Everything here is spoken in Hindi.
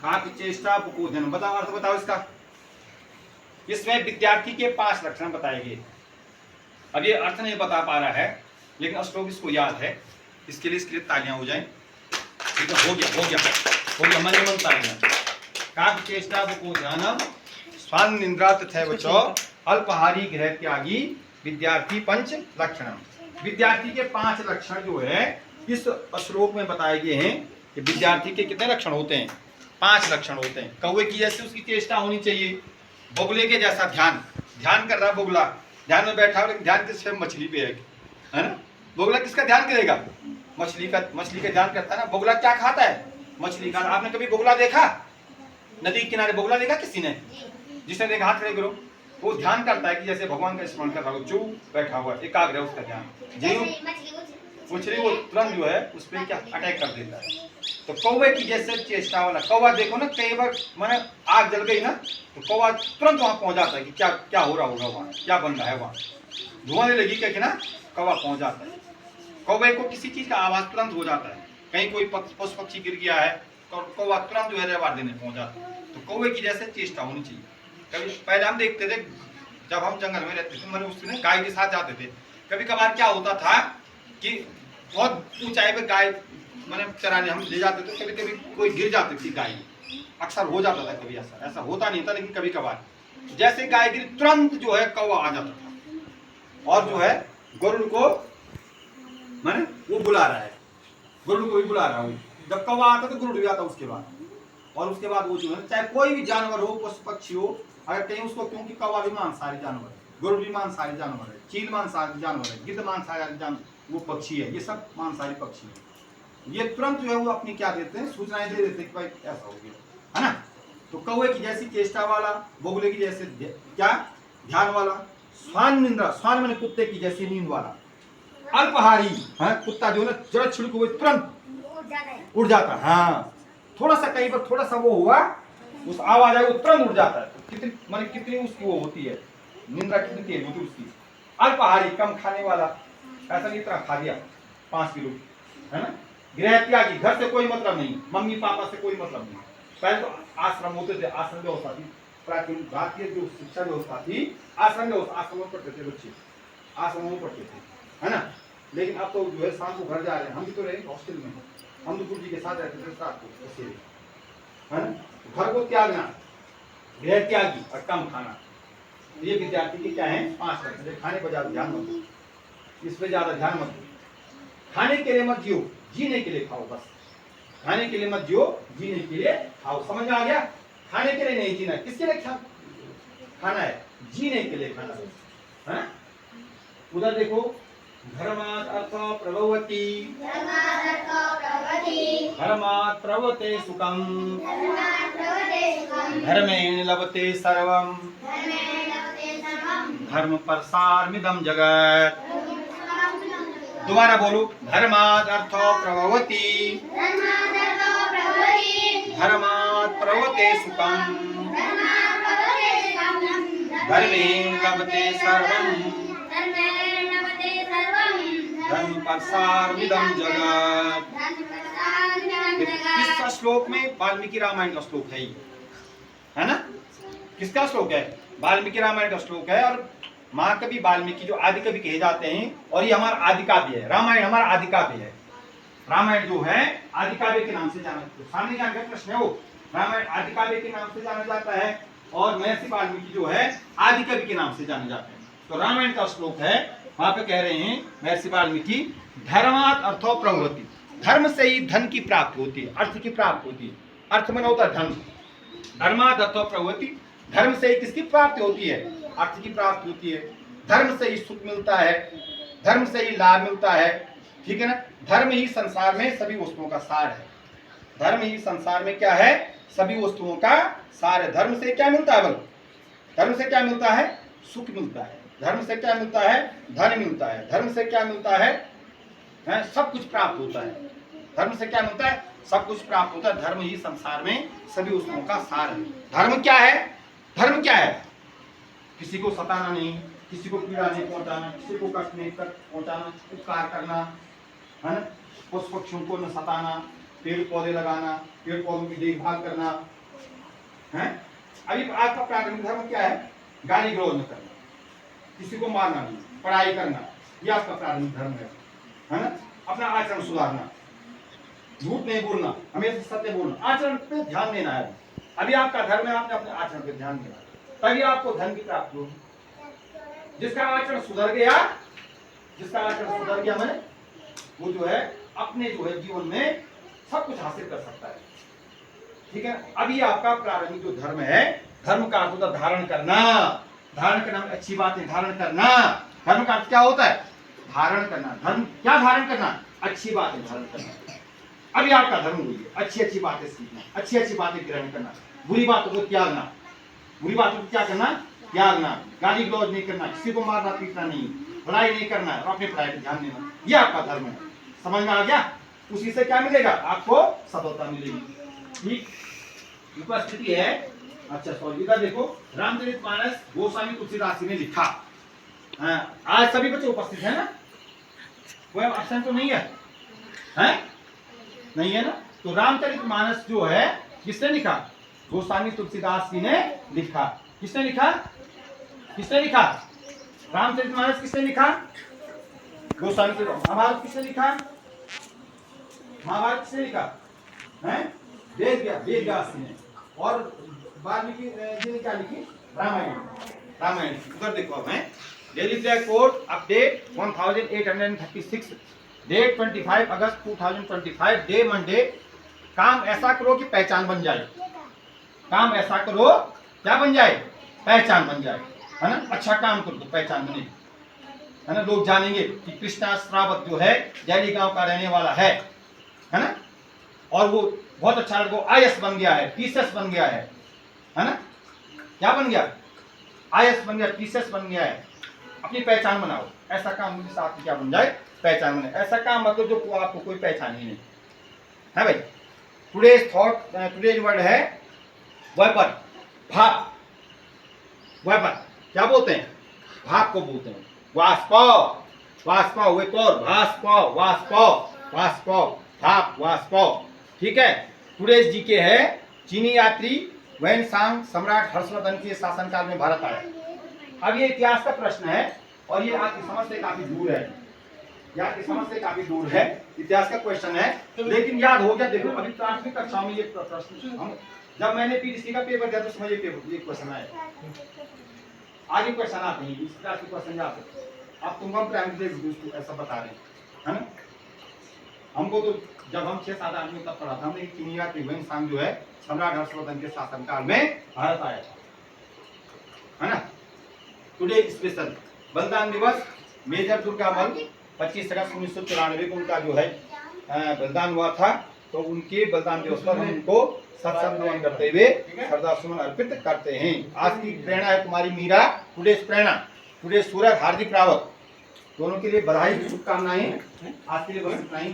काव्य चेष्टा उपकोधन, बताओ अर्थ बताओ इसका। इसमें विद्यार्थी के 5 लक्षण बताए गए। अब ये अर्थ नहीं बता पा रहा है, लेकिन श्लोक इसको याद है, इसके लिए तालियां हो जाएं। ठीक है, हो गया मन मन तालियां। काव्य चेष्टा उपकोधनम स्वान निंद्रा तथैव च अल्पहारी गृह त्यागी विद्यार्थी 5 लक्षणम। विद्यार्थी के 5 लक्षण जो है इस श्लोक में बताए गए हैं कि विद्यार्थी के कितने लक्षण होते हैं? 5 लक्षण होते हैं। कौवे की जैसे उसकी चेष्टा होनी चाहिए, बोगले के जैसा ध्यान कर रहा बोगला, ध्यान में बैठा, लेकिन ध्यान किस मछली पे है ना। बोगला किसका ध्यान करेगा? मछली का ध्यान करता है ना। बोगला क्या खाता है? मछली का। आपने कभी बोगला देखा? नदी किनारे बोगला देखा किसी ने? जिसने देखा हाथ खड़े करो। वो ध्यान करता है कि जैसे भगवान का स्मरण कर रहा हो, चुप बैठा हुआ, एकाग्र है उसका ध्यान। मछली वो तुरंत जो है उस पर क्या अटैक कर देता है। तो कौवे की जैसे चेष्टा वाला कौवा देखो ना, कई बार मैंने आग जल गई ना तो कौवा तुरंत वहां पहुंच जाता है कि क्या हो रहा होगा, वहां क्या बन रहा है, वहां धुआं लगी क्या कि ना, कौवा पहुंच जाता है। कौवे को किसी चीज का आवाज तुरंत हो जाता है, कहीं कोई पशु पक्षी गिर गया है तो कौवा तुरंत जो है रवार देने पहुंच जाता है। तो कौवे की जैसे चेष्टा होनी चाहिए। कभी पहले हम देखते थे जब हम जंगल में रहते थे, मैंने उसने गाय के साथ जाते थे, कभी कभार क्या होता था कि बहुत ऊंचाई पे गाय मैंने चराने हम ले जाते थे, कभी कभी कोई गिर जाती थी गाय, अक्सर हो जाता था, कभी ऐसा होता नहीं था, लेकिन कभी कभार जैसे गाय गिरी तुरंत जो है कौवा आ जाता था और जो है गरुड़ को मैंने वो बुला रहा है, गरुड़ को भी बुला रहा हूँ। जब कौवा आता तो गरुड़ भी आता उसके बाद, और उसके बाद वो जो है चाहे कोई भी जानवर हो, पशु पक्षी हो, अगर कहीं उसको, क्योंकि कौवा भी मांसाहारी जानवर है, गरुड़ भी मांसाहारी जानवर है, चील मांसाहारी जानवर है, गिद्ध मांसाहारी जानवर, वो पक्षी है, ये सब मांसाहारी पक्षी है। ये तुरंत जो है वो अपनी क्या देते हैं, सूचनाएं दे देते हैं कि भाई ऐसा हो गया, है ना। तो कौवे की जैसी चेष्टा वाला, बोगले की जैसे क्या ध्यान वाला, स्वान निंद्रा, स्वान मैंने कुत्ते की जैसी नींद वाला, अल्पहारी, हाँ कुत्ता जो है ना जरा छिड़क हुए तुरंत उड़ जाता है। हाँ थोड़ा सा कहीं पर थोड़ा सा वो हुआ, उस आवाज आई वो तुरंत उड़ जाता है। कितनी माने कितनी उसकी वो होती है, निंद्रा कितनी तेज होती है उसकी। अल्पहारी, कम खाने वाला, ऐसा नहीं इतना खा लिया 5 किलो, है ना। गृह त्यागी, घर से कोई मतलब नहीं, मम्मी पापा से कोई मतलब नहीं। पहले तो आश्रम होते थे, आश्रम व्यवस्था थी, प्राचीन भारतीय जो शिक्षा व्यवस्था थी आश्रम व्यवस्था, आश्रमों में पढ़ते थे बच्चे, आश्रमों में पढ़ते थे, है ना। लेकिन अब तो जो है शाम को घर जा रहे हैं, हम भी तो रहे हॉस्टल में, हम तो गुरु जी के साथ रहते थे रात को, है ना। घर को त्यागना, गृह त्यागी और कम खाना, ये विद्यार्थी के क्या है 5 लक्षण। खाने पर ज्यादा ध्यान मत दो, इस पे ज्यादा ध्यान मत दो। खाने के लिए मत जियो, जीने के लिए खाओ बस। खाने के लिए मत जियो, जीने के लिए खाओ। समझ में आ गया? खाने के लिए नहीं जीना, किसके लिए खाना है? जीने के लिए खाना है ना। उधर देखो, धर्मात् अर्थो प्रभवति, धर्मात् प्रवर्ते सुखम, धर्मेण लभते सर्वम, धर्म प्रसारमिदं जगत्। दोबारा बोलो, धर्मात् अर्थो प्रभवति, धर्मात् प्रवर्ते सुखम, धर्मेण लभते सर्वम, धर्म प्रसारमिदं जगत्। इस श्लोक में वाल्मीकि रामायण का श्लोक है ना। किसका श्लोक है? वाल्मीकि रामायण का श्लोक है। और महाकवि वाल्मीकि जो आदि कवि कहे जाते हैं, और ये हमारा आदि काव्य है। रामायण हमारा आदि काव्य है। रामायण जो है आदि काव्य के नाम से जाना, सामने जाने का प्रश्न है वो, रामायण आदि काव्य के नाम से जाना जाता है, और महर्षि वाल्मीकि जो है आदि कवि के नाम से जाने जाते हैं। तो रामायण का श्लोक है, वहां पे कह रहे हैं महर्षि वाल्मीकि, धर्मात् अर्थो प्रभवति, धर्म से ही धन की प्राप्ति होती है, अर्थ की प्राप्ति होती है। अर्थ में होता है धर्म। धर्मात् अर्थो प्रभवति, धर्म से ही किसकी प्राप्ति होती है? अर्थ की प्राप्ति होती है। धर्म से ही सुख मिलता है, धर्म से ही लाभ मिलता है, ठीक है ना। धर्म ही संसार में सभी वस्तुओं का सार है। धर्म ही संसार में क्या है? सभी वस्तुओं का सार है। धर्म से क्या मिलता है? बल धर्म से क्या मिलता है? सुख मिलता है। धर्म से क्या मिलता है? धन मिलता है। धर्म से क्या मिलता है? सब कुछ प्राप्त होता है। धर्म से क्या मिलता है? सब कुछ प्राप्त होता है। धर्म ही संसार में सभी वस्तुओं का सार है। धर्म क्या है? धर्म क्या है? किसी को सताना नहीं, किसी को पीड़ा नहीं पहुंचाना, किसी को कष्ट नहीं पहुंचाना, उपकार करना, है ना, पशु पक्षियों को न सताना, पेड़ पौधे लगाना, पेड़ पौधों की देखभाल करना है। अभी आपका प्राथमिक धर्म क्या है? गाली गलौज न करना, किसी को मारना नहीं, पढ़ाई करना, ये आपका प्राथमिक धर्म है ना। अपना आचरण सुधारना, झूठ नहीं बोलना, हमेशा सत्य बोलना, आचरण पे ध्यान देना है। अभी आपका धर्म है, आपने अपने आचरण पे ध्यान देना, तभी आपको धन की प्राप्ति होगी। जिसका आचरण सुधर गया, जिसका आचरण सुधर गया मैंने, वो जो है अपने जो है जीवन में सब कुछ हासिल कर सकता है। ठीक है, अभी आपका प्रारंभिक जो धर्म है, धर्म का अर्थ होता है धारण करना। धारण करना अच्छी बात है, धारण करना। धर्म का अर्थ क्या होता है? धारण करना। धर्म क्या धारण करना? अच्छी बात है धारण करना। अभी आपका धर्म वही है, अच्छी अच्छी बातें सीखना, अच्छी अच्छी बातें ग्रहण करना, बुरी बातों को त्यागना, बुरी बातों को क्या करना? त्यागना, गाली गलौज नहीं करना, किसी को मारना पीटना नहीं, पढ़ाई नहीं करना, और अपनी पढ़ाई पर ध्यान देना, ये आपका धर्म है। समझ में आ गया? उसी से क्या मिलेगा? आपको सफलता मिलेगी। ठीक, उपस्थिति है। अच्छा सॉरी, इधर देखो, रामचरितमानस गोस्वामी तुलसीदास जी ने लिखा। आज सभी बच्चे उपस्थित है ना? कोई एब्सेंट तो नहीं है? हैं? नहीं है ना? तो रामचरितमानस जो है किसने लिखा? गोस्वामी तुलसीदास जी ने लिखा। किसने लिखा? किसने लिखा? रामचरितमानस किसने लिखा? गोस्वामी तुलसीदास। महाभारत किसने लिखा? महाभारत किसने लिखा? हैं? वेद व्यास ने। और वाल्मीकि जी ने क्या लिखी? रामायण। रामायण उधर देखो अब है। Delhi flag code update 1836, date 25 अगस्त 2025, डे मंडे। काम ऐसा करो कि पहचान बन जाए। काम ऐसा करो क्या बन जाए? पहचान बन जाए, है ना। अच्छा काम करो तो पहचान बनेगी, है ना। लोग जानेंगे कि कृष्णा श्रावक जो है जैली गांव का रहने वाला है ना। और वो बहुत अच्छा लड़का आईएएस बन गया है, पीसीएस बन गया है ना। क्या बन गया? आईएएस बन गया, पीसीएस बन गया है। अपनी पहचान बनाओ। ऐसा काम मुझे साथ में क्या बन जाए? पहचान बने। ऐसा काम मतलब जो आपको कोई पहचान ही नहीं है भाई। टुडेज थॉट, टुडेज वर्ड है वेपर, भाप। वेपर क्या बोलते हैं? भाप को बोलते हैं। वाष्प, वाष्प, वेपर, भास्प, वाष्प, वाष्प, भाप, वाष्प। ठीक है। टुडेज जीके है, चीनी यात्री वैन सांग सम्राट हर्षवर्धन के शासनकाल में भारत आया। अब ये इतिहास का प्रश्न है और ये आपकी समझ से काफी दूर है, ये आपकी समझ से काफी दूर है। इतिहास का क्वेश्चन है, लेकिन याद हो गया। देखो अभी प्राथमिक कक्षा में ये प्रश्न, हम जब मैंने पीडीसी का पेपर दिया तो समझ ये क्वेश्चन आया। आगे क्वेश्चन आते हैं, इस तरह के क्वेश्चन आते हैं। अब तुम हम प्राइमरी ऐसा बता रहे हैं, है ना। हमको तो जब हम 6-7 आदमी तब पढ़ा था हमने, चीनी यात्री वैन सांग जो है सम्राट हर्षवर्धन के शासनकाल में भारत आया था, है ना। टुडे स्पेशल बलिदान दिवस, मेजर दुर्गामल 25 अगस्त 1994 को उनका जो है बलिदान हुआ था। तो उनके बलिदान दिवस पर हम उनको सत्संग नमन करते हुए श्रद्धा सुमन अर्पित करते हैं। आज की प्रेरणा है तुम्हारी मीरा, टुडे प्रेरणा, टुडे सूरज, हार्दिक रावत, दोनों के लिए बधाई, शुभकामनाएं। आज के लिए बस इतना ही।